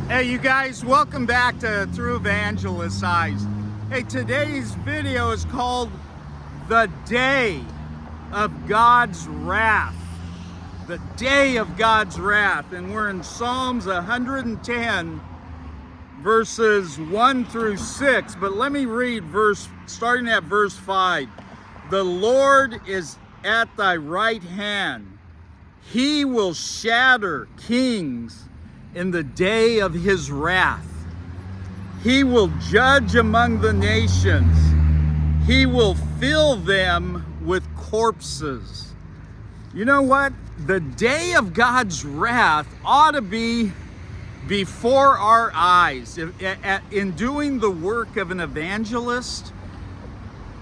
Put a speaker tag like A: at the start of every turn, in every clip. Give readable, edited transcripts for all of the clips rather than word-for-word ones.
A: Hey, you guys, welcome back to Through Evangelist Eyes. Hey, today's video is called The Day of God's Wrath. The Day of God's Wrath. And we're in Psalms 110, verses 1 through 6. But let me read starting at verse 5. The Lord is at thy right hand. He will shatter kings in the day of his wrath. He will judge among the nations. He will fill them with corpses. You know what? The day of God's wrath ought to be before our eyes. In doing the work of an evangelist,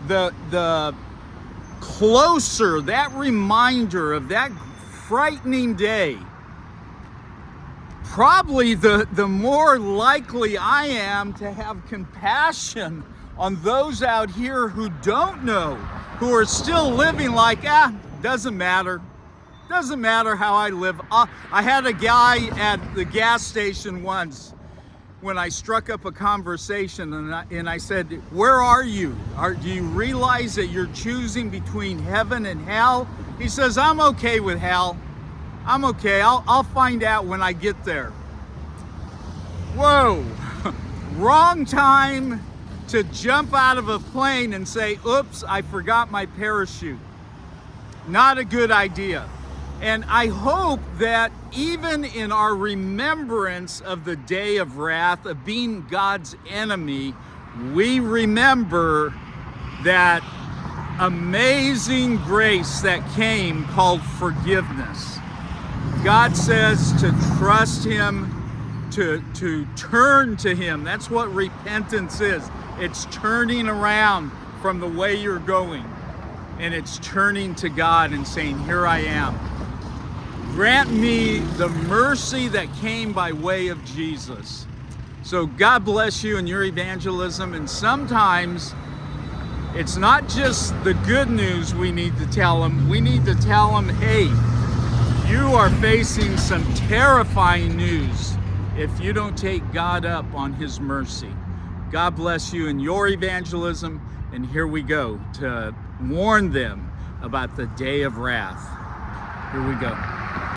A: the closer that reminder of that frightening day, probably the more likely I am to have compassion on those out here who don't know, who are still living like, doesn't matter. Doesn't matter how I live. I had a guy at the gas station once when I struck up a conversation and I said, where are you? Do you realize that you're choosing between heaven and hell? He says, I'm okay with hell. I'm okay, I'll find out when I get there. Whoa, wrong time to jump out of a plane and say, oops, I forgot my parachute. Not a good idea. And I hope that even in our remembrance of the day of wrath, of being God's enemy, we remember that amazing grace that came called forgiveness. God says to trust Him, to turn to Him. That's what repentance is. It's turning around from the way you're going. And it's turning to God and saying, here I am. Grant me the mercy that came by way of Jesus. So God bless you in your evangelism. And sometimes it's not just the good news we need to tell them. We need to tell them, hey, you are facing some terrifying news if you don't take God up on His mercy. God bless you in your evangelism. And here we go to warn them about the day of wrath. Here we go.